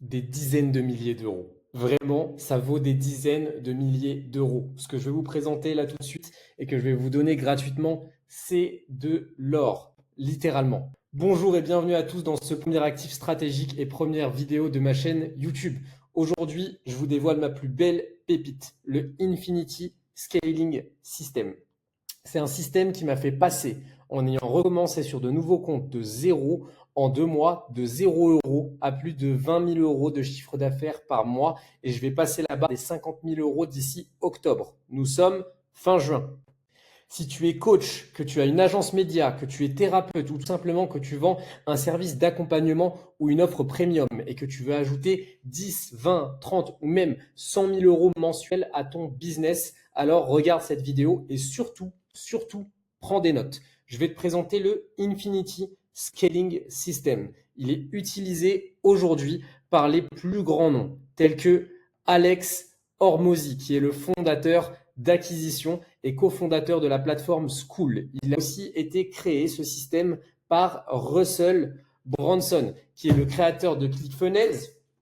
des dizaines de milliers d'euros. Vraiment, ça vaut des dizaines de milliers d'euros. Ce que je vais vous présenter là tout de suite et que je vais vous donner gratuitement, c'est de l'or, littéralement. Bonjour et bienvenue à tous dans ce premier actif stratégique et première vidéo de ma chaîne YouTube. Aujourd'hui, je vous dévoile ma plus belle pépite, le Infinity Scaling System. C'est un système qui m'a fait passer, en ayant recommencé sur de nouveaux comptes de zéro en 2 mois, de 0 € à plus de 20 000 euros de chiffre d'affaires par mois. Et je vais passer la barre des 50 000 euros d'ici octobre. Nous sommes fin juin. Si tu es coach, que tu as une agence média, que tu es thérapeute ou tout simplement que tu vends un service d'accompagnement ou une offre premium et que tu veux ajouter 10, 20, 30 ou même 100 000 euros mensuels à ton business, alors regarde cette vidéo et surtout, prends des notes. Je vais te présenter le Infinity Scaling System. Il est utilisé aujourd'hui par les plus grands noms tels que Alex Hormozi, qui est le fondateur d'acquisition et cofondateur de la plateforme Skool. Il a aussi été créé, ce système, par Russell Brunson, qui est le créateur de ClickFunnels,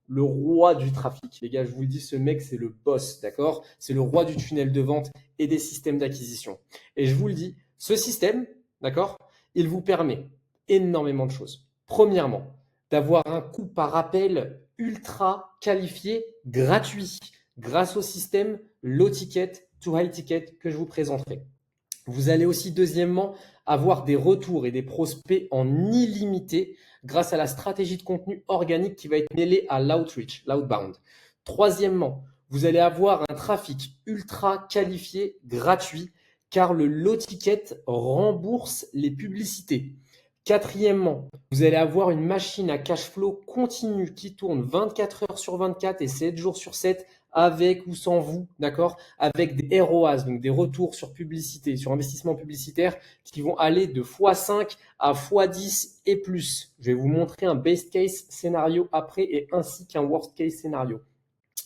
le roi du trafic. Les gars, je vous le dis, ce mec, c'est le boss, d'accord? C'est le roi du tunnel de vente et des systèmes d'acquisition. Et je vous le dis, ce système, d'accord, il vous permet énormément de choses. Premièrement, d'avoir un coût par appel ultra qualifié, gratuit, grâce au système low ticket to high ticket que je vous présenterai. Vous allez aussi, deuxièmement, avoir des retours et des prospects en illimité grâce à la stratégie de contenu organique qui va être mêlée à l'outreach, l'outbound. Troisièmement, vous allez avoir un trafic ultra qualifié gratuit car le low ticket rembourse les publicités. Quatrièmement, vous allez avoir une machine à cash flow continue qui tourne 24 heures sur 24 et 7 jours sur 7 avec ou sans vous, d'accord? Avec des ROAS, donc des retours sur publicité, sur investissement publicitaire qui vont aller de x5 à x10 et plus. Je vais vous montrer un best case scénario après et ainsi qu'un worst case scénario.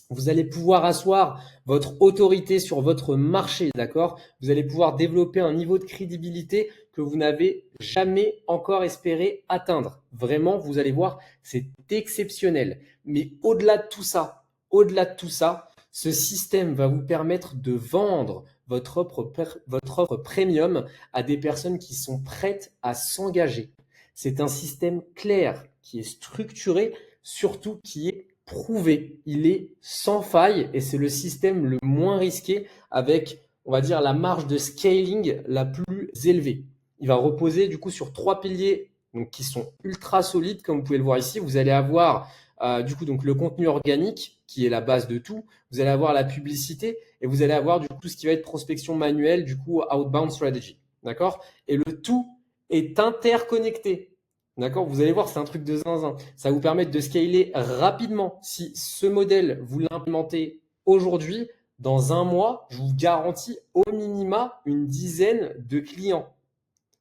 Vous allez pouvoir asseoir votre autorité sur votre marché, d'accord? Vous allez pouvoir développer un niveau de crédibilité que vous n'avez jamais encore espéré atteindre. Vraiment, vous allez voir, c'est exceptionnel. Mais au-delà de tout ça, ce système va vous permettre de vendre votre offre premium à des personnes qui sont prêtes à s'engager. C'est un système clair, qui est structuré, surtout qui est prouvé. Il est sans faille et c'est le système le moins risqué avec, on va dire, la marge de scaling la plus élevée. Il va reposer du coup sur 3 piliers donc, qui sont ultra solides, comme vous pouvez le voir ici. Vous allez avoir du coup donc le contenu organique qui est la base de tout. Vous allez avoir la publicité et vous allez avoir du coup tout ce qui va être prospection manuelle, du coup outbound strategy. D'accord? Et le tout est interconnecté. D'accord? Vous allez voir, c'est un truc de zinzin. Ça va vous permettre de scaler rapidement. Si ce modèle, vous l'implémentez aujourd'hui, dans un mois, je vous garantis au minima une dizaine de clients.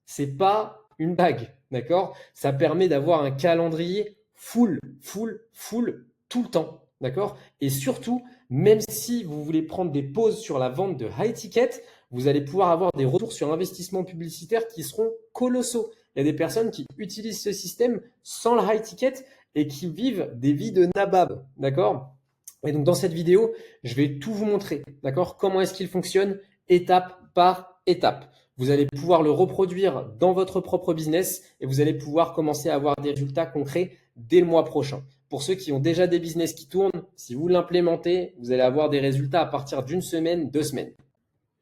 C'est pas une bague, d'accord? Ça permet d'avoir un calendrier full tout le temps, d'accord? Et surtout, même si vous voulez prendre des pauses sur la vente de high ticket, vous allez pouvoir avoir des retours sur investissement publicitaire qui seront colossaux. Il y a des personnes qui utilisent ce système sans le high ticket et qui vivent des vies de nabab, d'accord? Et donc dans cette vidéo, je vais tout vous montrer, d'accord? Comment est-ce qu'il fonctionne étape par étape. Vous allez pouvoir le reproduire dans votre propre business et vous allez pouvoir commencer à avoir des résultats concrets dès le mois prochain. Pour ceux qui ont déjà des business qui tournent, si vous l'implémentez, vous allez avoir des résultats à partir d'une semaine, 2 semaines.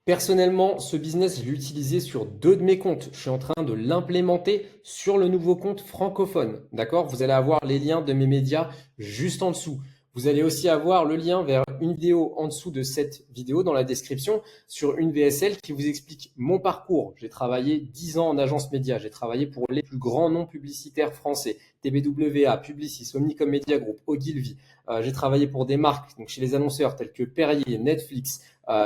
Personnellement, ce business, je l'ai utilisé sur 2 de mes comptes. Je suis en train de l'implémenter sur le nouveau compte francophone. D'accord? Vous allez avoir les liens de mes médias juste en dessous. Vous allez aussi avoir le lien vers une vidéo en dessous de cette vidéo dans la description sur une VSL qui vous explique mon parcours. J'ai travaillé 10 ans en agence média. J'ai travaillé pour les plus grands noms publicitaires français. TBWA, Publicis, Omnicom Media Group, Ogilvy. J'ai travaillé pour des marques, donc chez les annonceurs tels que Perrier, Netflix,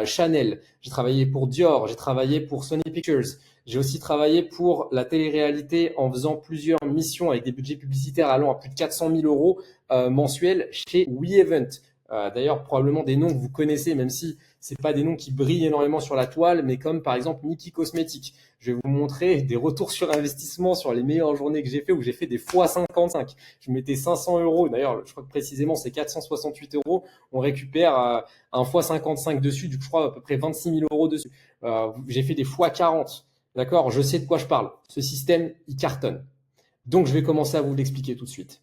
Chanel. J'ai travaillé pour Dior. J'ai travaillé pour Sony Pictures. J'ai aussi travaillé pour la télé-réalité en faisant plusieurs missions avec des budgets publicitaires allant à plus de 400 000 euros mensuels chez WeEvent. D'ailleurs, probablement des noms que vous connaissez, même si C'est pas des noms qui brillent énormément sur la toile, mais comme par exemple Nikki Cosmetics. Je vais vous montrer des retours sur investissement sur les meilleures journées que j'ai fait où j'ai fait des fois 55. Je mettais 500 euros. D'ailleurs, je crois que précisément c'est 468 euros. On récupère un fois 55 dessus. Du coup, je crois à peu près 26 000 euros dessus. J'ai fait des fois 40. D'accord? Je sais de quoi je parle. Ce système, il cartonne. Donc, je vais commencer à vous l'expliquer tout de suite.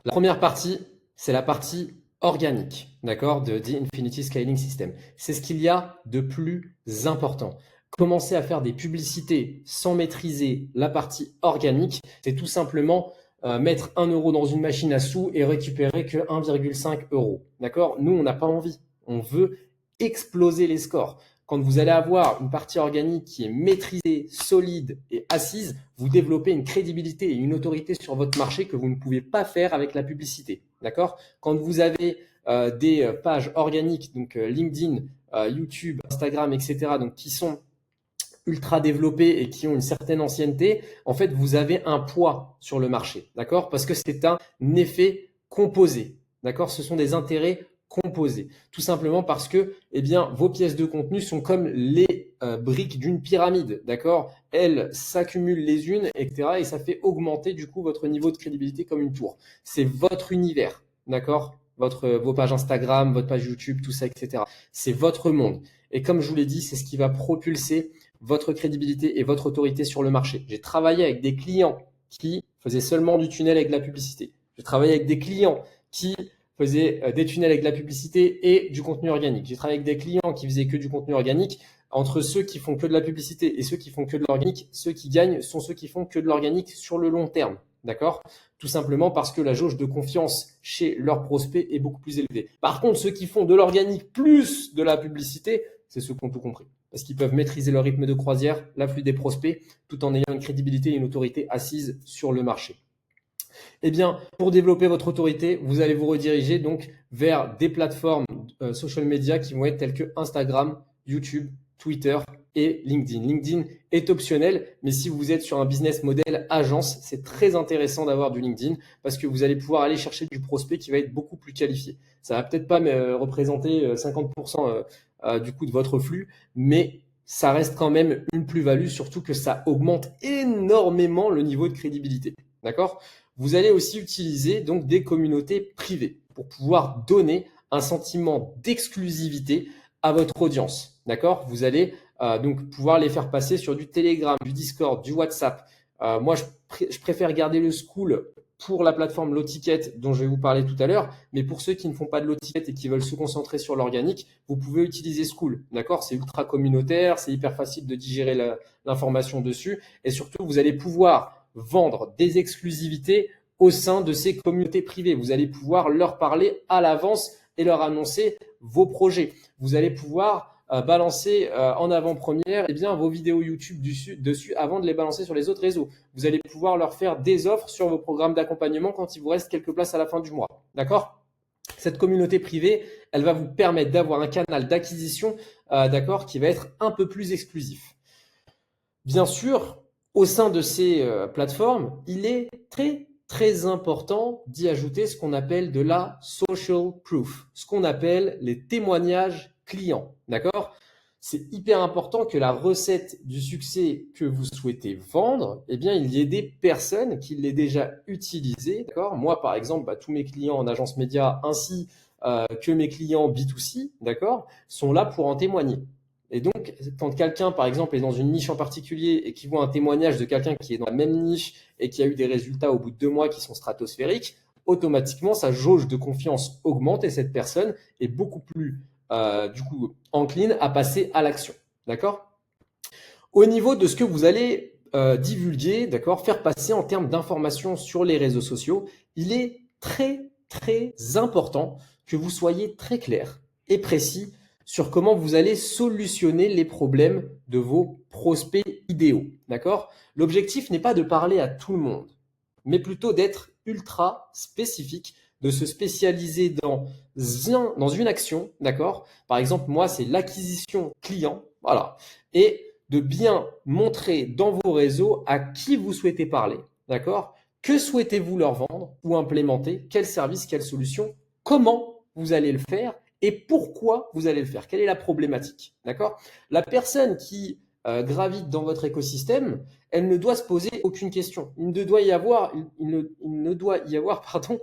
La première partie, c'est la partie organique, d'accord, de The Infinity Scaling System. C'est ce qu'il y a de plus important. Commencer à faire des publicités sans maîtriser la partie organique, c'est tout simplement mettre 1 euro dans une machine à sous et récupérer que 1,5 euros. D'accord? Nous, on n'a pas envie. On veut exploser les scores. Quand vous allez avoir une partie organique qui est maîtrisée, solide et assise, vous développez une crédibilité et une autorité sur votre marché que vous ne pouvez pas faire avec la publicité. D'accord? Quand vous avez des pages organiques, donc LinkedIn, YouTube, Instagram, etc., donc qui sont ultra développées et qui ont une certaine ancienneté, en fait, vous avez un poids sur le marché. D'accord? Parce que c'est un effet composé. D'accord? Ce sont des intérêts composés. Tout simplement parce que, eh bien, vos pièces de contenu sont comme les briques d'une pyramide. D'accord? Elles s'accumulent les unes, etc. Et ça fait augmenter, du coup, votre niveau de crédibilité comme une tour. C'est votre univers. D'accord? Vos pages Instagram, votre page YouTube, tout ça, etc. C'est votre monde. Et comme je vous l'ai dit, c'est ce qui va propulser votre crédibilité et votre autorité sur le marché. J'ai travaillé avec des clients qui faisaient seulement du tunnel avec de la publicité. J'ai travaillé avec des clients qui faisaient des tunnels avec de la publicité et du contenu organique. J'ai travaillé avec des clients qui faisaient que du contenu organique. Entre ceux qui font que de la publicité et ceux qui font que de l'organique, ceux qui gagnent sont ceux qui font que de l'organique sur le long terme. D'accord? Tout simplement parce que la jauge de confiance chez leurs prospects est beaucoup plus élevée. Par contre, ceux qui font de l'organique plus de la publicité, c'est ceux qui ont tout compris. Parce qu'ils peuvent maîtriser leur rythme de croisière, l'afflux des prospects, tout en ayant une crédibilité et une autorité assise sur le marché. Eh bien, pour développer votre autorité, vous allez vous rediriger donc vers des plateformes social media qui vont être telles que Instagram, YouTube, Twitter et LinkedIn. LinkedIn est optionnel, mais si vous êtes sur un business model agence, c'est très intéressant d'avoir du LinkedIn parce que vous allez pouvoir aller chercher du prospect qui va être beaucoup plus qualifié. Ça va peut-être pas représenter 50% du coup de votre flux, mais ça reste quand même une plus-value, surtout que ça augmente énormément le niveau de crédibilité. D'accord? Vous allez aussi utiliser donc des communautés privées pour pouvoir donner un sentiment d'exclusivité à votre audience. D'accord? Vous allez donc pouvoir les faire passer sur du Telegram, du Discord, du WhatsApp. Moi, je préfère garder le School pour la plateforme Low-Ticket dont je vais vous parler tout à l'heure. Mais pour ceux qui ne font pas de Low-Ticket et qui veulent se concentrer sur l'organique, vous pouvez utiliser School. D'accord? C'est ultra communautaire, c'est hyper facile de digérer l'information dessus. Et surtout, vous allez pouvoir vendre des exclusivités au sein de ces communautés privées. Vous allez pouvoir leur parler à l'avance et leur annoncer vos projets. Vous allez pouvoir balancer en avant-première vos vidéos YouTube dessus avant de les balancer sur les autres réseaux. Vous allez pouvoir leur faire des offres sur vos programmes d'accompagnement quand il vous reste quelques places à la fin du mois. D'accord? Cette communauté privée, elle va vous permettre d'avoir un canal d'acquisition d'accord, qui va être un peu plus exclusif. Bien sûr, au sein de ces plateformes, il est très important d'y ajouter ce qu'on appelle de la social proof, ce qu'on appelle les témoignages clients. D'accord? C'est hyper important que la recette du succès que vous souhaitez vendre, eh bien, il y ait des personnes qui l'aient déjà utilisé. D'accord? Moi, par exemple, tous mes clients en agence média ainsi que mes clients B2C, d'accord, sont là pour en témoigner. Et donc, quand quelqu'un, par exemple, est dans une niche en particulier et qui voit un témoignage de quelqu'un qui est dans la même niche et qui a eu des résultats au bout de 2 mois qui sont stratosphériques, automatiquement, sa jauge de confiance augmente et cette personne est beaucoup plus, du coup, encline à passer à l'action. D'accord? Au niveau de ce que vous allez divulguer, d'accord, faire passer en termes d'informations sur les réseaux sociaux, il est très important que vous soyez très clair et précis sur comment vous allez solutionner les problèmes de vos prospects idéaux. D'accord? L'objectif n'est pas de parler à tout le monde, mais plutôt d'être ultra spécifique, de se spécialiser dans une action. D'accord? Par exemple, moi, c'est l'acquisition client. Voilà. Et de bien montrer dans vos réseaux à qui vous souhaitez parler. D'accord? Que souhaitez-vous leur vendre ou implémenter? Quel service, quelle solution? Comment vous allez le faire et pourquoi vous allez le faire. Quelle est la problématique, d'accord? La personne qui gravite dans votre écosystème, elle ne doit se poser aucune question. Il ne doit y avoir, il ne doit y avoir pardon,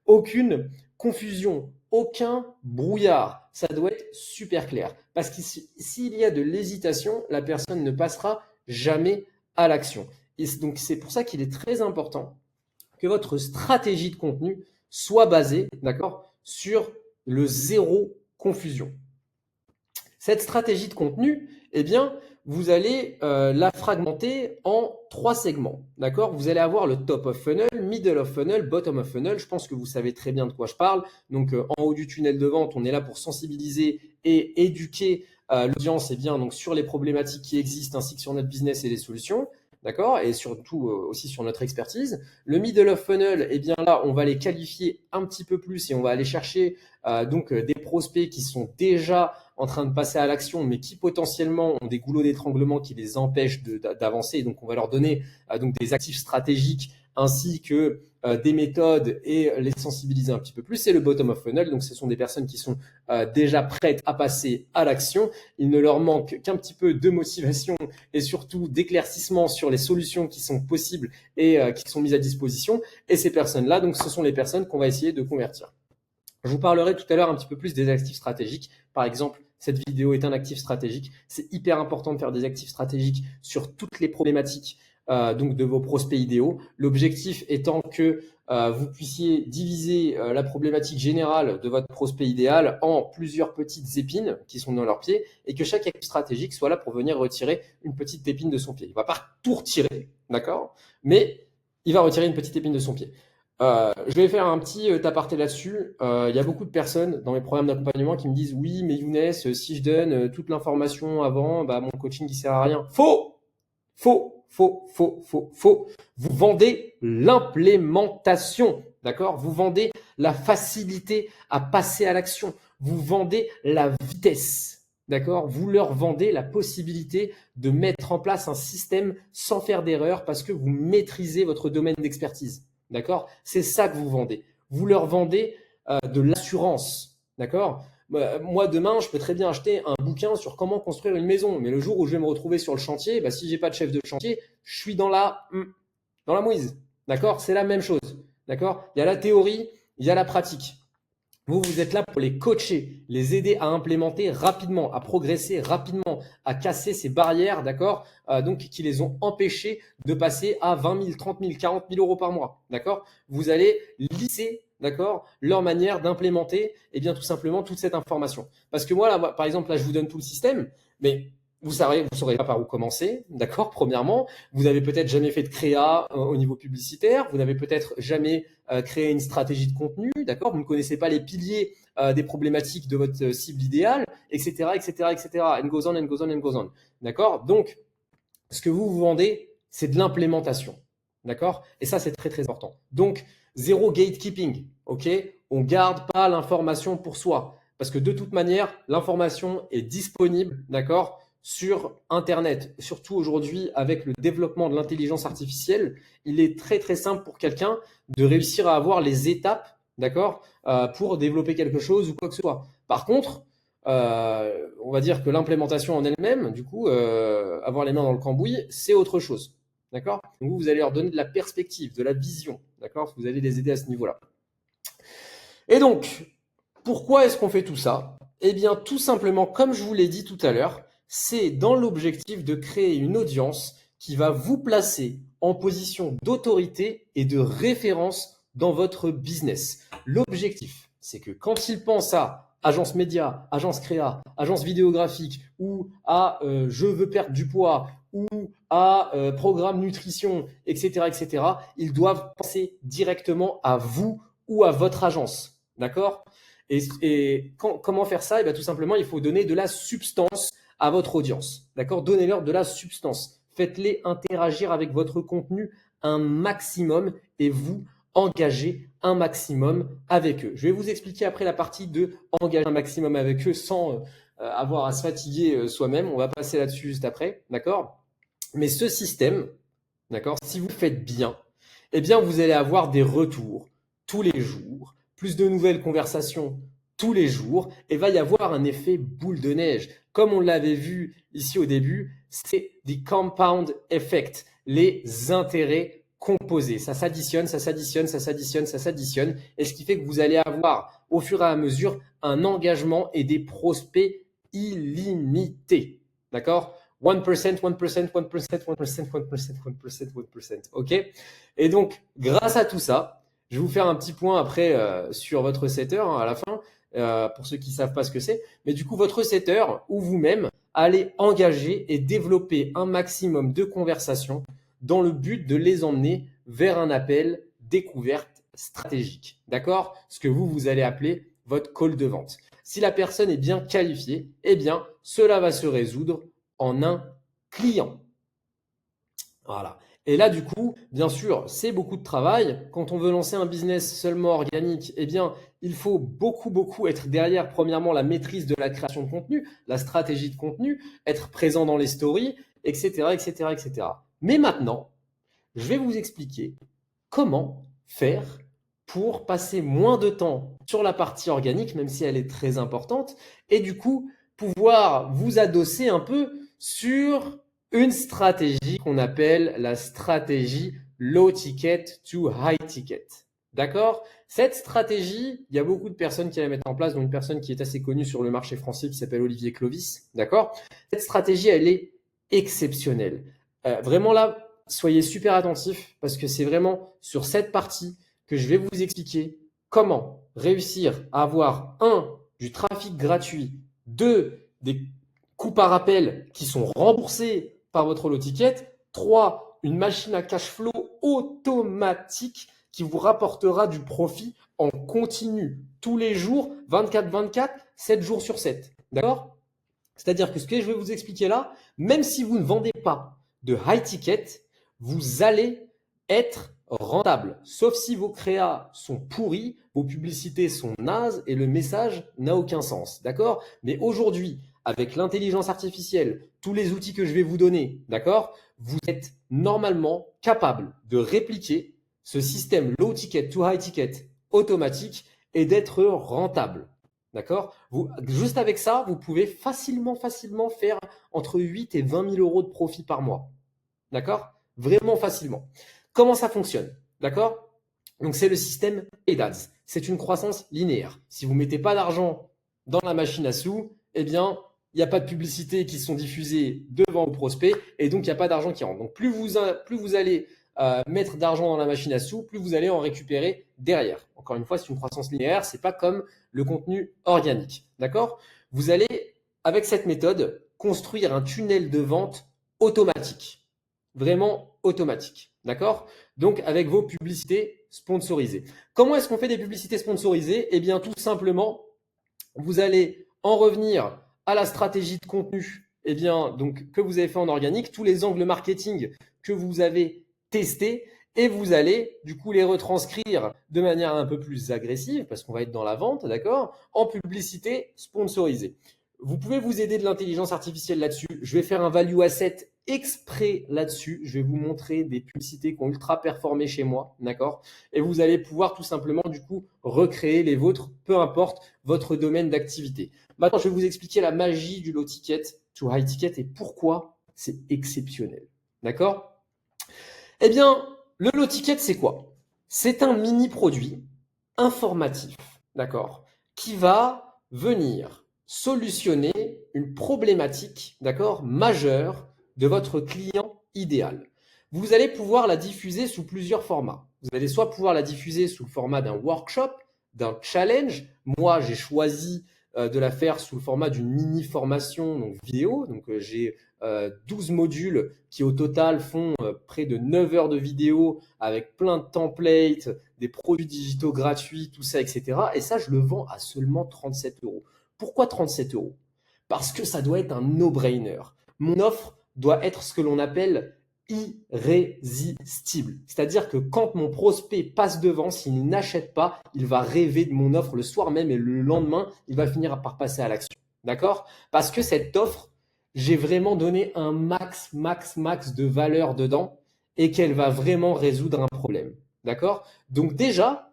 aucune confusion, aucun brouillard. Ça doit être super clair. Parce que s'il y a de l'hésitation, la personne ne passera jamais à l'action. Et donc, c'est pour ça qu'il est très important que votre stratégie de contenu soit basée, d'accord, sur le zéro confusion. Cette stratégie de contenu, eh bien, vous allez la fragmenter en 3 segments, d'accord? Vous allez avoir le top of funnel, middle of funnel, bottom of funnel. Je pense que vous savez très bien de quoi je parle. Donc, en haut du tunnel de vente, on est là pour sensibiliser et éduquer l'audience, eh bien, donc sur les problématiques qui existent ainsi que sur notre business et les solutions. D'accord? Et surtout aussi sur notre expertise. Le middle of funnel, eh bien là, on va les qualifier un petit peu plus et on va aller chercher des prospects qui sont déjà en train de passer à l'action, mais qui potentiellement ont des goulots d'étranglement qui les empêchent d'avancer. Donc, on va leur donner donc des actifs stratégiques ainsi que des méthodes et les sensibiliser un petit peu plus. C'est le bottom of funnel. Donc, ce sont des personnes qui sont déjà prêtes à passer à l'action. Il ne leur manque qu'un petit peu de motivation et surtout d'éclaircissement sur les solutions qui sont possibles et qui sont mises à disposition. Et ces personnes-là, donc, ce sont les personnes qu'on va essayer de convertir. Je vous parlerai tout à l'heure un petit peu plus des actifs stratégiques. Par exemple, cette vidéo est un actif stratégique. C'est hyper important de faire des actifs stratégiques sur toutes les problématiques donc de vos prospects idéaux. L'objectif étant que vous puissiez diviser la problématique générale de votre prospect idéal en plusieurs petites épines qui sont dans leurs pieds et que chaque actif stratégique soit là pour venir retirer une petite épine de son pied. Il ne va pas tout retirer, d'accord? Mais il va retirer une petite épine de son pied. Je vais faire un petit aparté là-dessus. Il y a beaucoup de personnes dans mes programmes d'accompagnement qui me disent oui, mais Younes, si je donne toute l'information avant, bah, mon coaching il sert à rien. Faux, faux, faux, faux, faux, faux. Vous vendez l'implémentation, d'accord? Vous vendez la facilité à passer à l'action. Vous vendez la vitesse, d'accord? Vous leur vendez la possibilité de mettre en place un système sans faire d'erreur parce que vous maîtrisez votre domaine d'expertise. D'accord? C'est ça que vous vendez. Vous leur vendez de l'assurance. D'accord? Moi, demain, je peux très bien acheter un bouquin sur comment construire une maison. Mais le jour où je vais me retrouver sur le chantier, bah, si j'ai pas de chef de chantier, je suis dans la mouise. D'accord? C'est la même chose. D'accord? Il y a la théorie, il y a la pratique. Vous êtes là pour les coacher, les aider à implémenter rapidement, à progresser rapidement, à casser ces barrières, d'accord, donc qui les ont empêchés de passer à 20 000, 30 000, 40 000 euros par mois, d'accord? Vous allez lisser, d'accord, leur manière d'implémenter, eh bien tout simplement toute cette information. Parce que moi, là, par exemple, là, je vous donne tout le système, mais vous saurez pas par où commencer, d'accord? Premièrement, vous avez peut-être jamais fait de créa au niveau publicitaire, vous n'avez peut-être jamais créé une stratégie de contenu, d'accord? Vous ne connaissez pas les piliers des problématiques de votre cible idéale, etc., etc., etc. And goes on, and goes on, and goes on, d'accord? Donc, ce que vous vendez, c'est de l'implémentation, d'accord? Et ça, c'est très, très important. Donc, zéro gatekeeping, ok? On garde pas l'information pour soi, parce que de toute manière, l'information est disponible, d'accord, sur Internet. Surtout aujourd'hui, avec le développement de l'intelligence artificielle, il est très, très simple pour quelqu'un de réussir à avoir les étapes, d'accord, pour développer quelque chose ou quoi que ce soit. Par contre, on va dire que l'implémentation en elle-même, du coup, avoir les mains dans le cambouis, c'est autre chose. D'accord? Donc vous allez leur donner de la perspective, de la vision. D'accord? Vous allez les aider à ce niveau-là. Et donc, pourquoi est-ce qu'on fait tout ça? Eh bien, tout simplement, comme je vous l'ai dit tout à l'heure, c'est dans l'objectif de créer une audience qui va vous placer en position d'autorité et de référence dans votre business. L'objectif, c'est que quand ils pensent à agence média, agence créa, agence vidéographique ou à je veux perdre du poids ou à programme nutrition, etc., etc., ils doivent penser directement à vous ou à votre agence. D'accord? Et comment faire ça? Et bien, tout simplement, il faut donner de la substance à votre audience. D'accord? Donnez-leur de la substance. Faites-les interagir avec votre contenu un maximum et vous engagez un maximum avec eux. Je vais vous expliquer après la partie de engager un maximum avec eux sans avoir à se fatiguer soi-même. On va passer là-dessus juste après. D'accord? Mais ce système, d'accord, si vous le faites bien, eh bien, vous allez avoir des retours tous les jours, plus de nouvelles conversations tous les jours et va y avoir un effet boule de neige. Comme on l'avait vu ici au début, c'est des compound effect, les intérêts composés. Ça s'additionne, ça s'additionne, ça s'additionne, ça s'additionne. Et ce qui fait que vous allez avoir au fur et à mesure un engagement et des prospects illimités. D'accord? 1%, 1%, 1%, 1%, 1%, 1%, 1%. OK? Et donc, grâce à tout ça, je vais vous faire un petit point après sur votre setter à la fin, pour ceux qui ne savent pas ce que c'est. Mais du coup, votre setter ou vous-même allez engager et développer un maximum de conversations dans le but de les emmener vers un appel découverte stratégique. D'accord? Ce que vous allez appeler votre call de vente. Si la personne est bien qualifiée, eh bien, cela va se résoudre en un client. Voilà. Et là, du coup, bien sûr, c'est beaucoup de travail. Quand on veut lancer un business seulement organique, eh bien, il faut beaucoup être derrière, premièrement, la maîtrise de la création de contenu, la stratégie de contenu, être présent dans les stories, etc., etc., etc. Mais maintenant, je vais vous expliquer comment faire pour passer moins de temps sur la partie organique, même si elle est très importante, et du coup, pouvoir vous adosser un peu sur une stratégie qu'on appelle la stratégie low ticket to high ticket. D'accord? Cette stratégie, il y a beaucoup de personnes qui la mettent en place, dont une personne qui est assez connue sur le marché français qui s'appelle Olivier Clovis. D'accord? Cette stratégie, elle est exceptionnelle. Vraiment là, soyez super attentifs parce que c'est vraiment sur cette partie que je vais vous expliquer comment réussir à avoir du trafic gratuit, des coûts par appel qui sont remboursés par votre lot ticket, 3, une machine à cash flow automatique qui vous rapportera du profit en continu tous les jours, 24/24, 7 jours sur 7. D'accord? C'est-à-dire que ce que je vais vous expliquer là, même si vous ne vendez pas de high ticket, vous allez être rentable. Sauf si vos créas sont pourris, vos publicités sont nazes et le message n'a aucun sens. D'accord? Mais aujourd'hui, avec l'intelligence artificielle, tous les outils que je vais vous donner, d'accord, vous êtes normalement capable de répliquer ce système low ticket to high ticket automatique et d'être rentable. D'accord? Juste avec ça, vous pouvez facilement faire entre 8 et 20 000 euros de profit par mois. D'accord? Vraiment facilement. Comment ça fonctionne? D'accord? Donc, c'est le système paid ads. C'est une croissance linéaire. Si vous ne mettez pas d'argent dans la machine à sous, eh bien, il n'y a pas de publicité qui sont diffusées devant vos prospects et donc il n'y a pas d'argent qui rentre. Donc, plus vous allez mettre d'argent dans la machine à sous, plus vous allez en récupérer derrière. Encore une fois, c'est une croissance linéaire, c'est pas comme le contenu organique. D'accord? Vous allez, avec cette méthode, construire un tunnel de vente automatique. Vraiment automatique. D'accord? Donc, avec vos publicités sponsorisées. Comment est-ce qu'on fait des publicités sponsorisées? Eh bien, tout simplement, vous allez en revenir à la stratégie de contenu donc, que vous avez fait en organique, tous les angles marketing que vous avez testés et vous allez du coup les retranscrire de manière un peu plus agressive parce qu'on va être dans la vente, d'accord, en publicité sponsorisée. Vous pouvez vous aider de l'intelligence artificielle là-dessus. Je vais faire un value asset exprès là-dessus. Je vais vous montrer des publicités qui ont ultra performé chez moi, d'accord? Et vous allez pouvoir tout simplement du coup recréer les vôtres, peu importe votre domaine d'activité. Maintenant, je vais vous expliquer la magie du low ticket to high ticket et pourquoi c'est exceptionnel, d'accord? Eh bien, le low ticket, c'est quoi? C'est un mini produit informatif, d'accord, qui va venir solutionner une problématique, d'accord, majeure de votre client idéal. Vous allez pouvoir la diffuser sous plusieurs formats. Vous allez soit pouvoir la diffuser sous le format d'un workshop, d'un challenge. Moi, j'ai choisi de la faire sous le format d'une mini formation donc vidéo. Donc, j'ai 12 modules qui au total font près de 9 heures de vidéo avec plein de templates, des produits digitaux gratuits, tout ça, etc. Et ça, je le vends à seulement 37 euros. Pourquoi 37 euros? Parce que ça doit être un no-brainer. Mon offre doit être ce que l'on appelle irrésistible. C'est-à-dire que quand mon prospect passe devant, s'il n'achète pas, il va rêver de mon offre le soir même et le lendemain, il va finir par passer à l'action. D'accord? Parce que cette offre, j'ai vraiment donné un max de valeur dedans et qu'elle va vraiment résoudre un problème. D'accord? Donc déjà,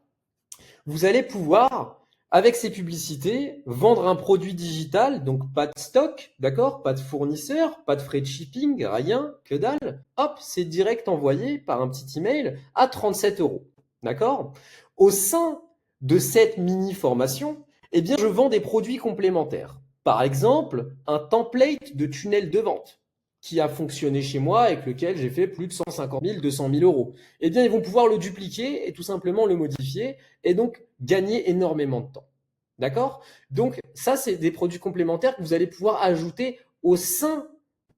vous allez pouvoir avec ces publicités, vendre un produit digital, donc pas de stock, d'accord, pas de fournisseur, pas de frais de shipping, rien, que dalle. Hop, c'est direct envoyé par un petit email à 37 euros, d'accord? Au sein de cette mini formation, eh bien, je vends des produits complémentaires. Par exemple, un template de tunnel de vente qui a fonctionné chez moi, avec lequel j'ai fait plus de 150 000, 200 000 euros. Eh bien, ils vont pouvoir le dupliquer et tout simplement le modifier et donc gagner énormément de temps. D'accord? Donc, ça, c'est des produits complémentaires que vous allez pouvoir ajouter au sein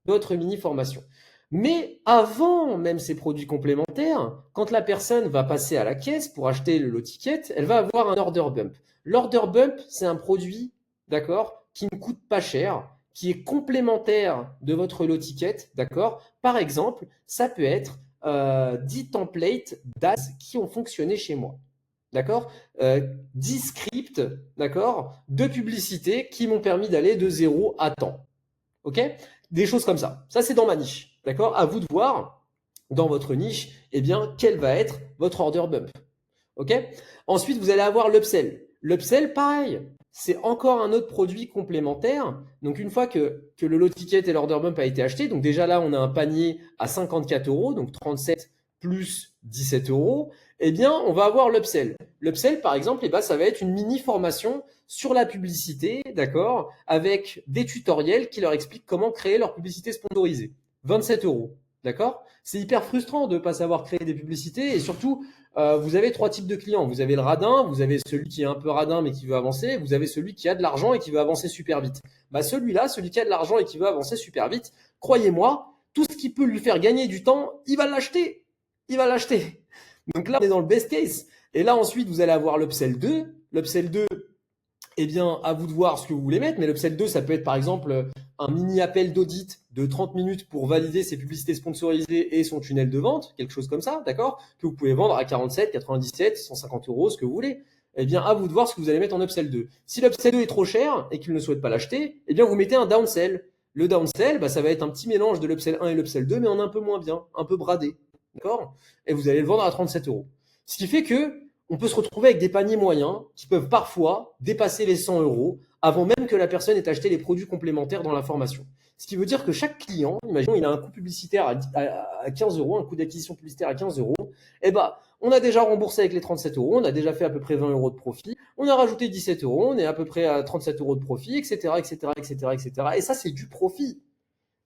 de votre mini-formation. Mais avant même ces produits complémentaires, quand la personne va passer à la caisse pour acheter le lot ticket, elle va avoir un order bump. L'order bump, c'est un produit, d'accord, qui ne coûte pas cher, qui est complémentaire de votre lot ticket, d'accord? Par exemple, ça peut être 10 templates d'AS qui ont fonctionné chez moi. D'accord? 10 scripts, d'accord, de publicité qui m'ont permis d'aller de 0 à temps. OK? Des choses comme ça. Ça, c'est dans ma niche. D'accord? À vous de voir, dans votre niche, eh bien, quel va être votre order bump. OK? Ensuite, vous allez avoir l'upsell. L'upsell, pareil. C'est encore un autre produit complémentaire. Donc, une fois que le lot ticket et l'order bump a été acheté, donc déjà là, on a un panier à 54 euros, donc 37 plus 17 euros, eh bien, on va avoir l'upsell. L'upsell, par exemple, eh ben, ça va être une mini formation sur la publicité, d'accord, avec des tutoriels qui leur expliquent comment créer leur publicité sponsorisée. 27 euros, d'accord? C'est hyper frustrant de ne pas savoir créer des publicités et surtout, vous avez 3 types de clients. Vous avez le radin, vous avez celui qui est un peu radin mais qui veut avancer, vous avez celui qui a de l'argent et qui veut avancer super vite. Bah, celui-là, celui qui a de l'argent et qui veut avancer super vite, croyez-moi, tout ce qui peut lui faire gagner du temps, il va l'acheter. Il va l'acheter. Donc là, on est dans le best case. Et là, ensuite, vous allez avoir l'upsell 2. L'upsell 2, eh bien, à vous de voir ce que vous voulez mettre. Mais l'upsell 2, ça peut être par exemple un mini appel d'audit de 30 minutes pour valider ses publicités sponsorisées et son tunnel de vente, quelque chose comme ça, d'accord? Que vous pouvez vendre à 47, 97, 150 euros, ce que vous voulez. Eh bien, à vous de voir ce que vous allez mettre en upsell 2. Si l'upsell 2 est trop cher et qu'il ne souhaite pas l'acheter, eh bien, vous mettez un downsell. Le downsell, bah, ça va être un petit mélange de l'upsell 1 et l'upsell 2, mais en un peu moins bien, un peu bradé. D'accord? Et vous allez le vendre à 37 euros. Ce qui fait que on peut se retrouver avec des paniers moyens qui peuvent parfois dépasser les 100 euros avant même que la personne ait acheté les produits complémentaires dans la formation. Ce qui veut dire que chaque client, imaginons, il a un coût publicitaire à 15 euros, un coût d'acquisition publicitaire à 15 euros, eh ben, on a déjà remboursé avec les 37 euros, on a déjà fait à peu près 20 euros de profit, on a rajouté 17 euros, on est à peu près à 37 euros de profit, etc., etc., etc., etc. Et ça, c'est du profit.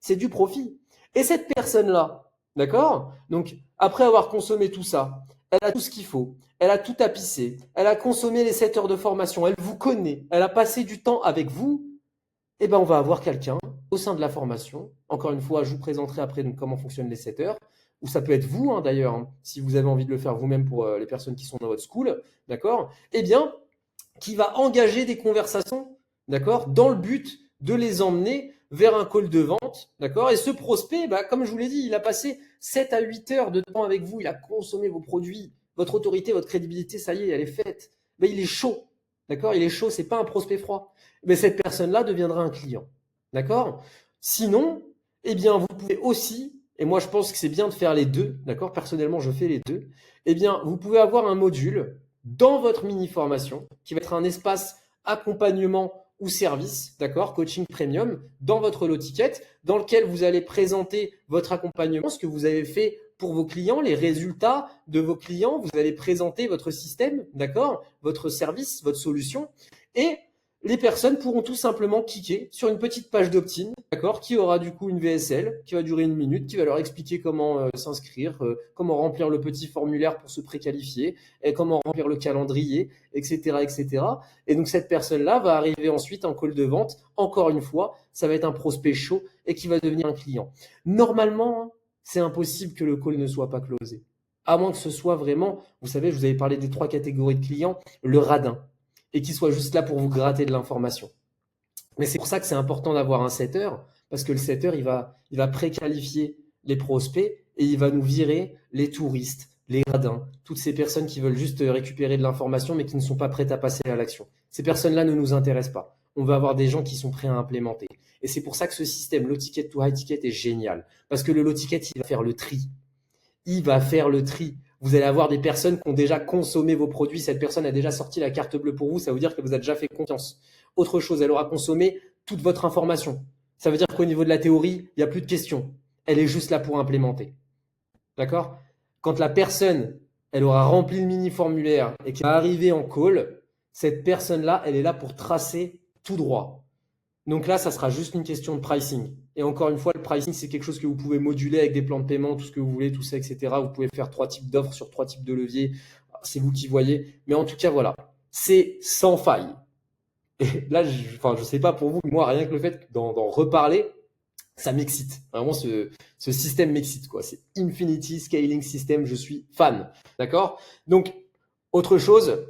C'est du profit. Et cette personne-là, d'accord? Donc, après avoir consommé tout ça, elle a tout ce qu'il faut, elle a tout tapissé, elle a consommé les 7 heures de formation, elle vous connaît, elle a passé du temps avec vous, eh ben, on va avoir quelqu'un au sein de la formation. Encore une fois, je vous présenterai après donc, comment fonctionnent les 7 heures. Ou ça peut être vous, hein, d'ailleurs, hein, si vous avez envie de le faire vous-même pour les personnes qui sont dans votre school, d'accord? Eh bien, qui va engager des conversations, d'accord, dans le but de les emmener vers un call de vente, d'accord? Et ce prospect, bah, comme je vous l'ai dit, il a passé 7 à 8 heures de temps avec vous, il a consommé vos produits, votre autorité, votre crédibilité, ça y est, elle est faite. Mais il est chaud, d'accord? Il est chaud, c'est pas un prospect froid. Mais cette personne-là deviendra un client, d'accord? Sinon, eh bien, vous pouvez aussi, et moi je pense que c'est bien de faire les deux, d'accord? Personnellement, je fais les deux. Eh bien, vous pouvez avoir un module dans votre mini-formation qui va être un espace accompagnement ou service, d'accord, coaching premium, dans votre lot ticket, dans lequel vous allez présenter votre accompagnement, ce que vous avez fait pour vos clients, les résultats de vos clients, vous allez présenter votre système, d'accord, votre service, votre solution, et les personnes pourront tout simplement cliquer sur une petite page d'opt-in, d'accord, qui aura du coup une VSL qui va durer 1 minute, qui va leur expliquer comment s'inscrire, comment remplir le petit formulaire pour se préqualifier, et comment remplir le calendrier, etc., etc. Et donc cette personne-là va arriver ensuite en call de vente. Encore une fois, ça va être un prospect chaud et qui va devenir un client. Normalement, c'est impossible que le call ne soit pas closé. À moins que ce soit vraiment, vous savez, je vous avais parlé des 3 catégories de clients, le radin, et qui soit juste là pour vous gratter de l'information. Mais c'est pour ça que c'est important d'avoir un setter, parce que le setter, il va préqualifier les prospects et il va nous virer les touristes, les radins, toutes ces personnes qui veulent juste récupérer de l'information mais qui ne sont pas prêtes à passer à l'action. Ces personnes-là ne nous intéressent pas. On va avoir des gens qui sont prêts à implémenter. Et c'est pour ça que ce système low ticket to high ticket est génial. Parce que le low ticket, il va faire le tri. Il va faire le tri Vous allez avoir des personnes qui ont déjà consommé vos produits. Cette personne a déjà sorti la carte bleue pour vous. Ça veut dire que vous a déjà fait confiance. Autre chose, elle aura consommé toute votre information. Ça veut dire qu'au niveau de la théorie, il n'y a plus de questions. Elle est juste là pour implémenter. D'accord? Quand la personne, elle aura rempli le mini-formulaire et qu'elle va arriver en call, cette personne-là, elle est là pour tracer tout droit. Donc là, ça sera juste une question de pricing. Et encore une fois, le pricing, c'est quelque chose que vous pouvez moduler avec des plans de paiement, tout ce que vous voulez, tout ça, etc. Vous pouvez faire 3 types d'offres sur 3 types de leviers. C'est vous qui voyez. Mais en tout cas, voilà. C'est sans faille. Et là, je sais pas pour vous, mais moi, rien que le fait d'en reparler, ça m'excite. Vraiment, ce système m'excite, quoi. C'est Infinity Scaling System. Je suis fan. D'accord? Donc, autre chose,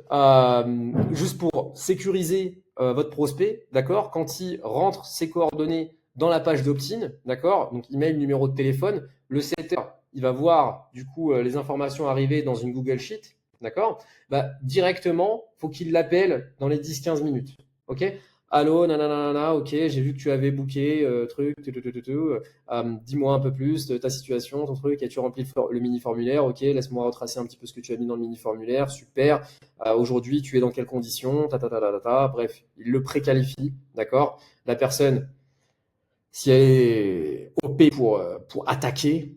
juste pour sécuriser votre prospect, d'accord? Quand il rentre ses coordonnées dans la page d'opt-in, d'accord? Donc, email, numéro de téléphone, le setter, il va voir du coup les informations arriver dans une Google Sheet, d'accord? Bah, directement, faut qu'il l'appelle dans les 10-15 minutes, ok? Allô, nanana, ok, j'ai vu que tu avais booké truc, dis-moi un peu plus de ta situation, ton truc, as-tu rempli le mini-formulaire? Ok, laisse-moi retracer un petit peu ce que tu as mis dans le mini-formulaire, super. Aujourd'hui, tu es dans quelles conditions? Bref, il le préqualifie, d'accord? La personne, si elle est OP pour attaquer,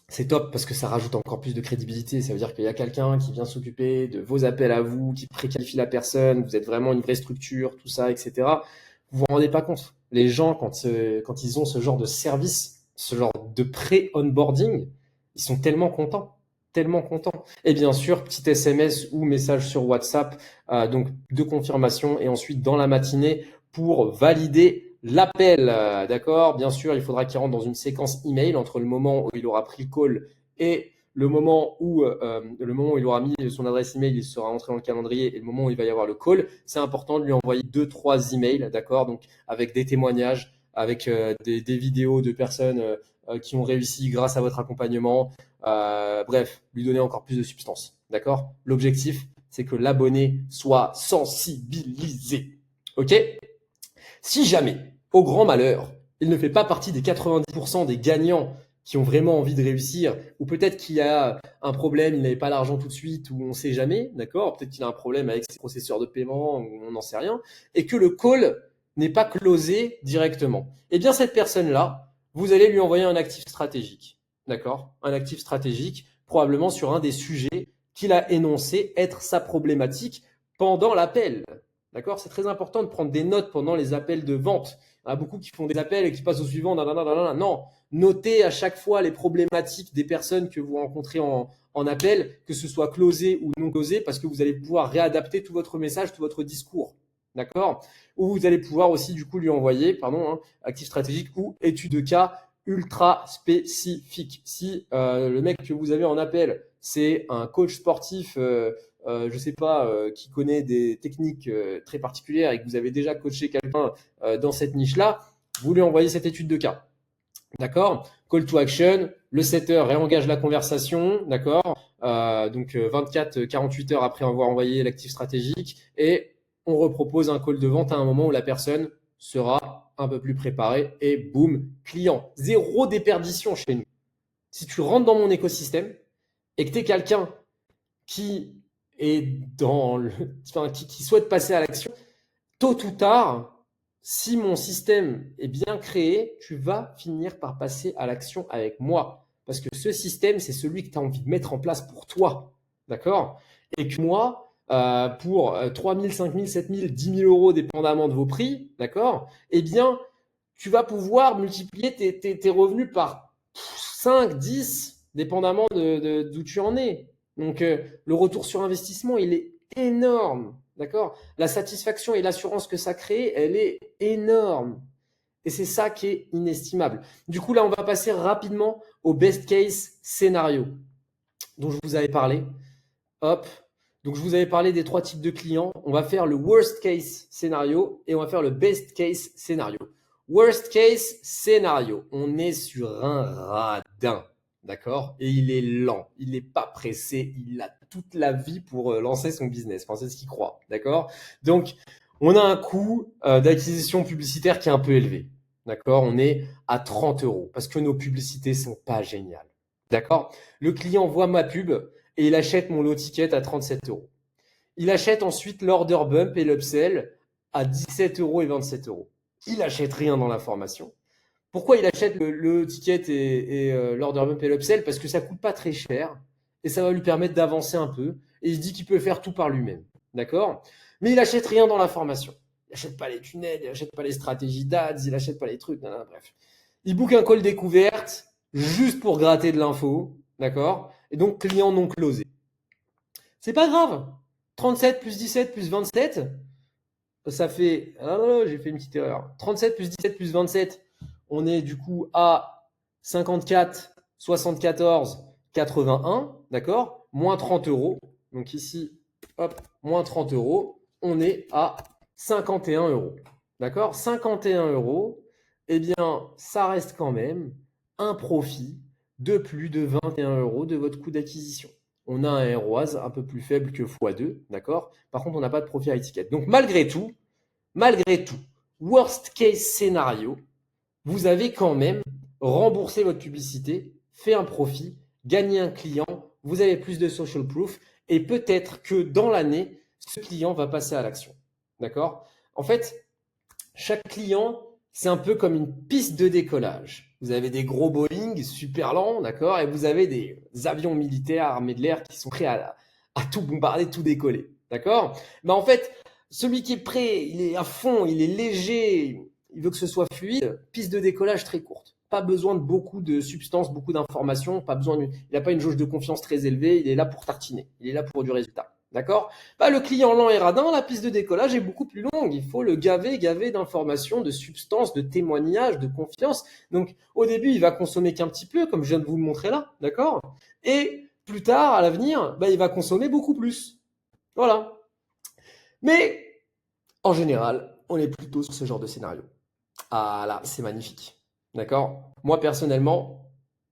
c'est top parce que ça rajoute encore plus de crédibilité. Ça veut dire qu'il y a quelqu'un qui vient s'occuper de vos appels à vous, qui préqualifie la personne, vous êtes vraiment une vraie structure, tout ça, etc. Vous vous rendez pas compte. Les gens, quand ils ont ce genre de service, ce genre de pré-onboarding, ils sont tellement contents. Tellement contents. Et bien sûr, petit SMS ou message sur WhatsApp, donc de confirmation, et ensuite dans la matinée pour valider l'appel. D'accord? Bien sûr, il faudra qu'il rentre dans une séquence email entre le moment où il aura pris le call et le moment où il aura mis son adresse email, il sera entré dans le calendrier, et le moment où il va y avoir le call. C'est important de lui envoyer 2-3 emails, d'accord? Donc avec des témoignages, avec des vidéos de personnes qui ont réussi grâce à votre accompagnement. Bref, lui donner encore plus de substance, d'accord? L'objectif, c'est que l'abonné soit sensibilisé. Ok? Si jamais, au grand malheur, il ne fait pas partie des 90% des gagnants qui ont vraiment envie de réussir, ou peut-être qu'il y a un problème, il n'avait pas l'argent tout de suite, ou on ne sait jamais, d'accord? Peut-être qu'il a un problème avec ses processeurs de paiement, ou on n'en sait rien, et que le call n'est pas closé directement. Eh bien, cette personne-là, vous allez lui envoyer un actif stratégique, d'accord? Un actif stratégique, probablement sur un des sujets qu'il a énoncé être sa problématique pendant l'appel. D'accord? C'est très important de prendre des notes pendant les appels de vente. Il y en a beaucoup qui font des appels et qui passent au suivant. Non, notez à chaque fois les problématiques des personnes que vous rencontrez en appel, que ce soit closé ou non closé, parce que vous allez pouvoir réadapter tout votre message, tout votre discours. D'accord? Ou vous allez pouvoir aussi du coup lui envoyer, actif stratégique ou étude de cas ultra spécifique. Si le mec que vous avez en appel, c'est un coach sportif je sais pas, qui connaît des techniques très particulières et que vous avez déjà coaché quelqu'un dans cette niche-là, vous lui envoyez cette étude de cas. D'accord? Call to action, le setter réengage la conversation, d'accord? Donc 24-48 heures après avoir envoyé l'actif stratégique, et on repropose un call de vente à un moment où la personne sera un peu plus préparée, et boum, client. Zéro déperdition chez nous. Si tu rentres dans mon écosystème et que tu es quelqu'un qui est qui souhaite passer à l'action, tôt ou tard, si mon système est bien créé, tu vas finir par passer à l'action avec moi. Parce que ce système, c'est celui que tu as envie de mettre en place pour toi. D'accord? Et que moi, pour 3 000, 5 000, 7 000, 10 000 euros, dépendamment de vos prix, d'accord? Eh bien, tu vas pouvoir multiplier tes revenus par 5, 10, dépendamment d'où tu en es. Donc, le retour sur investissement, il est énorme. D'accord? La satisfaction et l'assurance que ça crée, elle est énorme. Et c'est ça qui est inestimable. Du coup, là, on va passer rapidement au best case scénario dont je vous avais parlé. Hop. Donc, je vous avais parlé des 3 types de clients. On va faire le worst case scénario et on va faire le best case scénario. Worst case scénario. On est sur un radin. D'accord? Et il est lent. Il n'est pas pressé. Il a toute la vie pour lancer son business. Enfin, c'est ce qu'il croit. D'accord? Donc, on a un coût d'acquisition publicitaire qui est un peu élevé. D'accord? On est à 30 € parce que nos publicités sont pas géniales. D'accord? Le client voit ma pub et il achète mon lot ticket à 37 euros. Il achète ensuite l'order bump et l'upsell à 17 euros et 27 euros. Il achète rien dans la formation. Pourquoi il achète le ticket et l'order bump et l'upsell? Parce que ça coûte pas très cher et ça va lui permettre d'avancer un peu. Et il se dit qu'il peut faire tout par lui-même. D'accord? Mais il achète rien dans la formation. Il achète pas les tunnels, il achète pas les stratégies d'ads, il achète pas les trucs, bref. Il book un call découverte juste pour gratter de l'info. D'accord? Et donc, client non closé. C'est pas grave. 37 plus 17 plus 27, ça fait. Ah non, non, j'ai fait une petite erreur. 37 plus 17 plus 27, on est du coup à 54, 74, 81, d'accord? Moins 30 euros. Donc ici, hop, moins 30 euros. On est à 51 euros. D'accord? 51 euros, eh bien, ça reste quand même un profit de plus de 21 euros de votre coût d'acquisition. On a un ROAS un peu plus faible que x2, d'accord? Par contre, on n'a pas de profit high ticket. Donc, malgré tout, worst case scénario, vous avez quand même remboursé votre publicité, fait un profit, gagné un client, vous avez plus de social proof et peut-être que dans l'année, ce client va passer à l'action. D'accord? En fait, chaque client, c'est un peu comme une piste de décollage. Vous avez des gros Boeing super lents, d'accord? Et vous avez des avions militaires armés de l'air qui sont prêts à tout bombarder, tout décoller. D'accord? Mais en fait, celui qui est prêt, il est à fond, il est léger, il veut que ce soit fluide, piste de décollage très courte. Pas besoin de beaucoup de substances, beaucoup d'informations, il n'a pas une jauge de confiance très élevée, il est là pour tartiner, il est là pour du résultat. D'accord? Bah, le client lent et radin, la piste de décollage est beaucoup plus longue. Il faut le gaver d'informations, de substances, de témoignages, de confiance. Donc, au début, il va consommer qu'un petit peu, comme je viens de vous le montrer là. D'accord? Et plus tard, à l'avenir, bah, il va consommer beaucoup plus. Voilà. Mais, en général, on est plutôt sur ce genre de scénario. Ah là, c'est magnifique. D'accord? Moi, personnellement,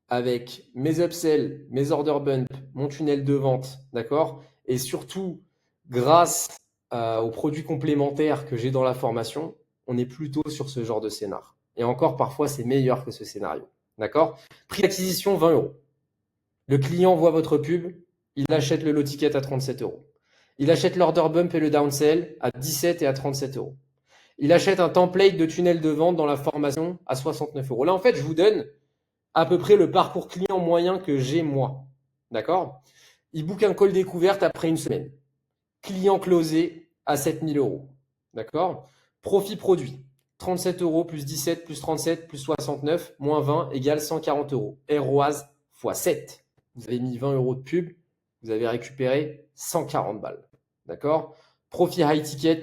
avec mes upsells, mes order bump, mon tunnel de vente, d'accord? Et surtout, grâce aux produits complémentaires que j'ai dans la formation, on est plutôt sur ce genre de scénario. Et encore, parfois, c'est meilleur que ce scénario. D'accord? Prix d'acquisition, 20 euros. Le client voit votre pub, il achète le lot ticket à 37 euros. Il achète l'order bump et le downsell à 17 et à 37 euros. Il achète un template de tunnel de vente dans la formation à 69 euros. Là, en fait, je vous donne à peu près le parcours client moyen que j'ai moi. D'accord? Il book un call découverte après une semaine. Client closé à 7000 euros. D'accord? Profit produit. 37 euros plus 17 plus 37 plus 69 moins 20 égale 140 euros. ROAS x 7. Vous avez mis 20 euros de pub, vous avez récupéré 140 balles. D'accord? Profit high ticket,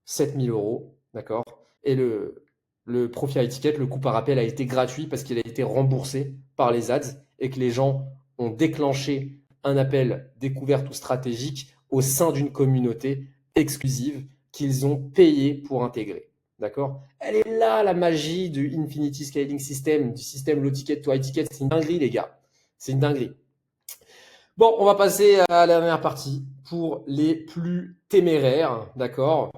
7000 euros. D'accord? Et le profit high ticket, le coût par appel a été gratuit parce qu'il a été remboursé par les ads et que les gens ont déclenché un appel découverte ou stratégique au sein d'une communauté exclusive qu'ils ont payé pour intégrer. D'accord? Elle est là, la magie du Infinity Scaling System, du système low ticket to high ticket. C'est une dinguerie, les gars. C'est une dinguerie. Bon, on va passer à la dernière partie pour les plus téméraires. D'accord?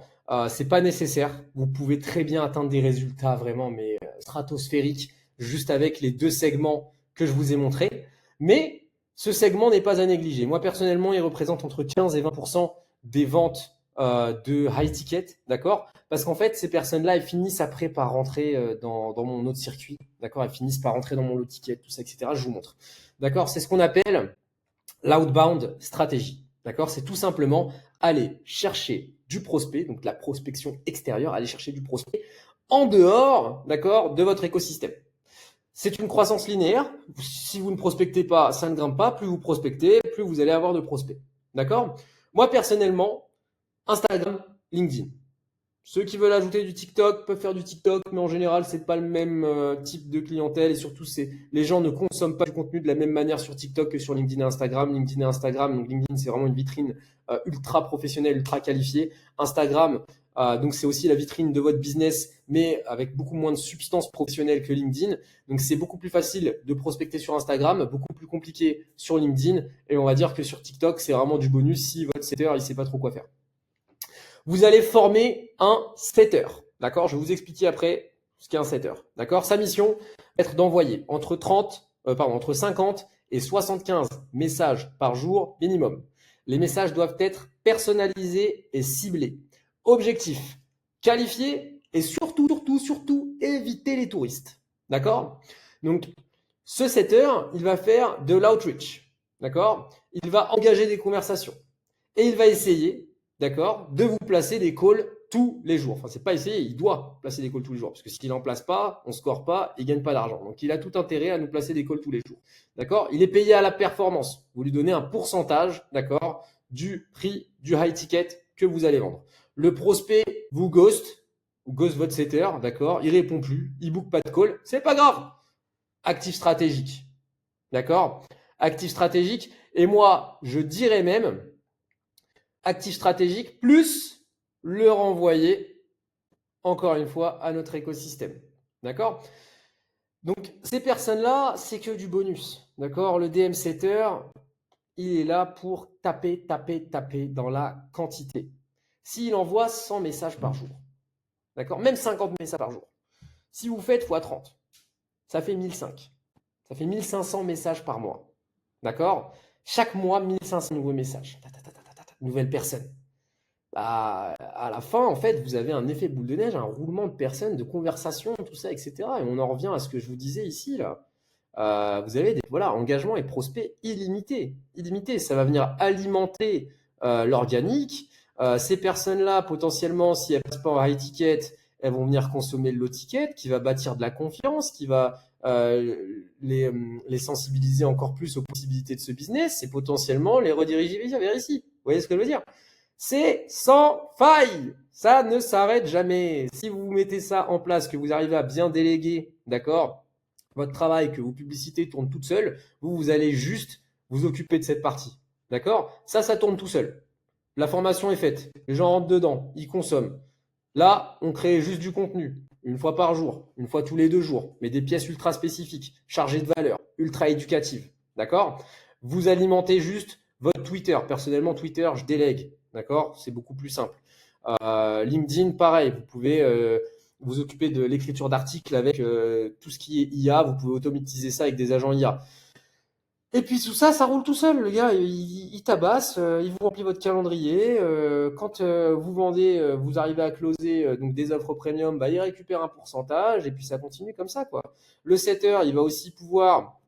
C'est pas nécessaire. Vous pouvez très bien atteindre des résultats vraiment, mais stratosphériques, juste avec les deux segments que je vous ai montrés. Mais ce segment n'est pas à négliger. Moi, personnellement, il représente entre 15 et 20% des ventes de high ticket, d'accord? Parce qu'en fait, ces personnes-là, elles finissent après par rentrer dans mon autre circuit, d'accord? Elles finissent par rentrer dans mon lot ticket, tout ça, etc. Je vous montre. D'accord? C'est ce qu'on appelle l'outbound stratégie. D'accord? C'est tout simplement aller chercher du prospect, donc la prospection extérieure, aller chercher du prospect en dehors, d'accord, de votre écosystème. C'est une croissance linéaire. Si vous ne prospectez pas, ça ne grimpe pas. Plus vous prospectez, plus vous allez avoir de prospects. D'accord? Moi, personnellement, Instagram, LinkedIn. Ceux qui veulent ajouter du TikTok peuvent faire du TikTok, mais en général, c'est pas le même type de clientèle et surtout, les gens ne consomment pas du contenu de la même manière sur TikTok que sur LinkedIn et Instagram. LinkedIn et Instagram, donc LinkedIn, c'est vraiment une vitrine ultra professionnelle, ultra qualifiée. Instagram, donc c'est aussi la vitrine de votre business, mais avec beaucoup moins de substance professionnelle que LinkedIn. Donc c'est beaucoup plus facile de prospecter sur Instagram, beaucoup plus compliqué sur LinkedIn, et on va dire que sur TikTok, c'est vraiment du bonus si votre setter, il sait pas trop quoi faire. Vous allez former un setter. D'accord? Je vais vous expliquer après ce qu'est un setter. D'accord? Sa mission, être d'envoyer entre 50 et 75 messages par jour minimum. Les messages doivent être personnalisés et ciblés. Objectif, qualifier et surtout, éviter les touristes. D'accord? Donc, ce setter, il va faire de l'outreach. D'accord? Il va engager des conversations. Et il va essayer, d'accord, de vous placer des calls tous les jours. Enfin, c'est pas essayer, il doit placer des calls tous les jours. Parce que s'il n'en place pas, on ne score pas, il ne gagne pas d'argent. Donc, il a tout intérêt à nous placer des calls tous les jours. D'accord? Il est payé à la performance. Vous lui donnez un pourcentage, d'accord, du prix du high ticket que vous allez vendre. Le prospect vous ghost, ou ghost votre setter, d'accord, il répond plus, il book pas de call, c'est pas grave. Actif stratégique. D'accord? Actif stratégique. Et moi, je dirais même, actif stratégique, plus le renvoyer, encore une fois, à notre écosystème. D'accord? Donc, ces personnes-là, c'est que du bonus. D'accord? Le DM setter, il est là pour taper dans la quantité. S'il envoie 100 messages par jour, d'accord? Même 50 messages par jour. Si vous faites x 30, ça fait 1005. Ça fait 1500 messages par mois. D'accord? Chaque mois, 1500 nouveaux messages. Nouvelles personnes. Bah, à la fin, en fait, vous avez un effet boule de neige, un roulement de personnes, de conversations, tout ça, etc. Et on en revient à ce que je vous disais ici, là. Vous avez voilà, engagement et prospects illimités. Illimité. Ça va venir alimenter l'organique. Ces personnes-là, potentiellement, si elles passent pas en high ticket, elles vont venir consommer le low ticket, qui va bâtir de la confiance, qui va les sensibiliser encore plus aux possibilités de ce business et potentiellement les rediriger vers ici. Vous voyez ce que je veux dire? C'est sans faille. Ça ne s'arrête jamais. Si vous mettez ça en place, que vous arrivez à bien déléguer, d'accord, votre travail, que vos publicités tournent toutes seules, vous allez juste vous occuper de cette partie. D'accord? Ça tourne tout seul. La formation est faite. Les gens rentrent dedans. Ils consomment. Là, on crée juste du contenu. Une fois par jour, une fois tous les 2 jours, mais des pièces ultra spécifiques, chargées de valeur, ultra éducatives. D'accord? Vous alimentez juste votre Twitter. Personnellement, Twitter, je délègue. D'accord? C'est beaucoup plus simple. LinkedIn, pareil. Vous pouvez vous occuper de l'écriture d'articles avec tout ce qui est IA. Vous pouvez automatiser ça avec des agents IA. Et puis tout ça, ça roule tout seul. Le gars, il tabasse, il vous remplit votre calendrier. Quand vous vendez, vous arrivez à closer donc des offres premium, bah, il récupère un pourcentage et puis ça continue comme ça, quoi. Le setter, il va aussi pouvoir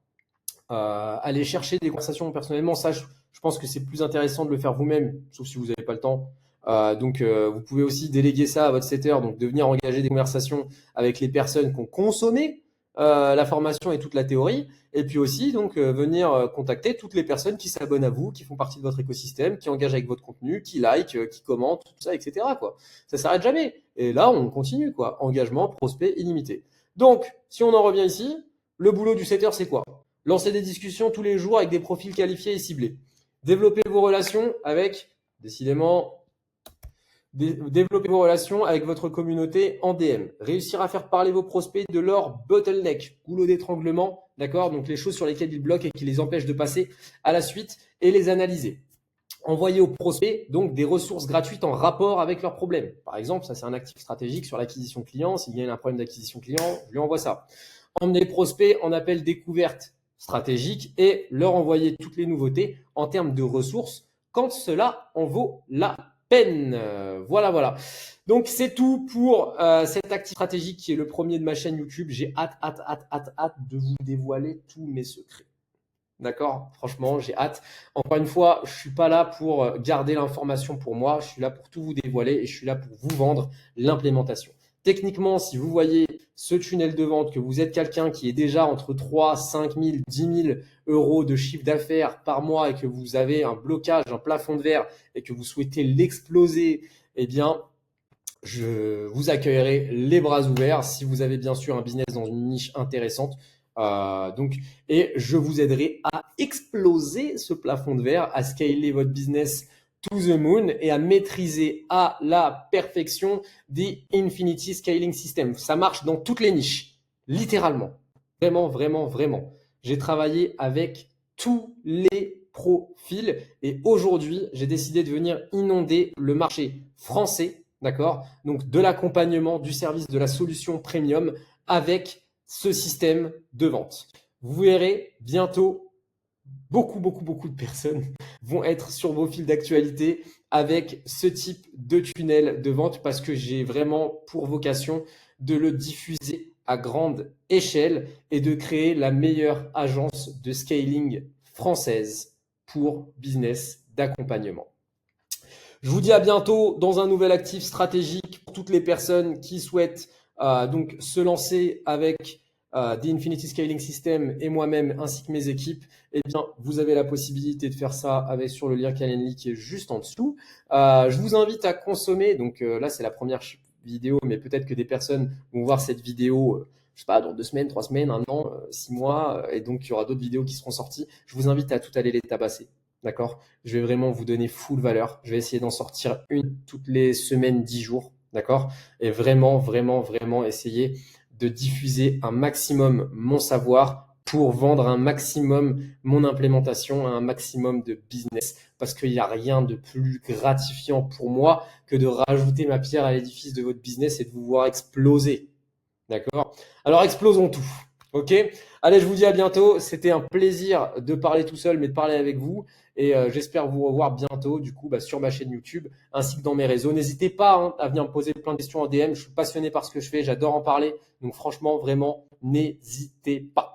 aller chercher des conversations personnellement. Ça, je pense que c'est plus intéressant de le faire vous-même, sauf si vous n'avez pas le temps. Donc, vous pouvez aussi déléguer ça à votre setter, donc de venir engager des conversations avec les personnes qui ont consommé la formation et toute la théorie, et puis aussi donc venir contacter toutes les personnes qui s'abonnent à vous, qui font partie de votre écosystème, qui engagent avec votre contenu, qui like, qui commentent, tout ça, etc. quoi. Ça s'arrête jamais. Et là, on continue quoi. Engagement, prospect illimité. Donc, si on en revient ici, le boulot du setter, c'est quoi? Lancer des discussions tous les jours avec des profils qualifiés et ciblés. Développer vos relations avec, décidément, développer vos relations avec votre communauté en DM. Réussir à faire parler vos prospects de leur bottleneck, goulot d'étranglement, d'accord? Donc les choses sur lesquelles ils bloquent et qui les empêchent de passer à la suite et les analyser. Envoyer aux prospects donc des ressources gratuites en rapport avec leurs problèmes. Par exemple, ça c'est un actif stratégique sur l'acquisition client. S'il y a un problème d'acquisition client, je lui envoie ça. Emmener les prospects en appel découverte stratégique et leur envoyer toutes les nouveautés en termes de ressources quand cela en vaut la peine. Voilà. Donc c'est tout pour cet actif stratégique qui est le premier de ma chaîne YouTube. J'ai hâte de vous dévoiler tous mes secrets. D'accord? Franchement, j'ai hâte. Encore une fois, je suis pas là pour garder l'information pour moi. Je suis là pour tout vous dévoiler et je suis là pour vous vendre l'implémentation. Techniquement, si vous voyez ce tunnel de vente, que vous êtes quelqu'un qui est déjà entre 3, 5 000, 10 000 euros de chiffre d'affaires par mois et que vous avez un blocage, un plafond de verre et que vous souhaitez l'exploser, eh bien, je vous accueillerai les bras ouverts si vous avez bien sûr un business dans une niche intéressante. Et je vous aiderai à exploser ce plafond de verre, à scaler votre business to the moon et à maîtriser à la perfection des Infinity Scaling System. Ça marche dans toutes les niches, littéralement. Vraiment. J'ai travaillé avec tous les profils et aujourd'hui, j'ai décidé de venir inonder le marché français, d'accord? Donc de l'accompagnement, du service, de la solution premium avec ce système de vente. Vous verrez bientôt beaucoup de personnes vont être sur vos fils d'actualité avec ce type de tunnel de vente parce que j'ai vraiment pour vocation de le diffuser à grande échelle et de créer la meilleure agence de scaling française pour business d'accompagnement. Je vous dis à bientôt dans un nouvel actif stratégique pour toutes les personnes qui souhaitent donc se lancer avec The Infinity Scaling System et moi-même ainsi que mes équipes. Eh bien, vous avez la possibilité de faire ça avec sur le lien Calendly qui est juste en dessous. Je vous invite à consommer. Donc là, c'est la première vidéo, mais peut-être que des personnes vont voir cette vidéo. Je sais pas, dans 2 semaines, 3 semaines, 1 an, 6 mois, et donc il y aura d'autres vidéos qui seront sorties. Je vous invite à tout aller les tabasser. D'accord? Je vais vraiment vous donner full valeur. Je vais essayer d'en sortir une toutes les semaines, 10 jours. D'accord? Et vraiment essayer de diffuser un maximum mon savoir pour vendre un maximum mon implémentation à un maximum de business. Parce qu'il n'y a rien de plus gratifiant pour moi que de rajouter ma pierre à l'édifice de votre business et de vous voir exploser. D'accord? Alors explosons tout. Ok? Allez, je vous dis à bientôt. C'était un plaisir de parler tout seul, mais de parler avec vous. Et j'espère vous revoir bientôt, du coup, sur ma chaîne YouTube, ainsi que dans mes réseaux. N'hésitez pas à venir me poser plein de questions en DM. Je suis passionné par ce que je fais. J'adore en parler. Donc franchement, vraiment, n'hésitez pas.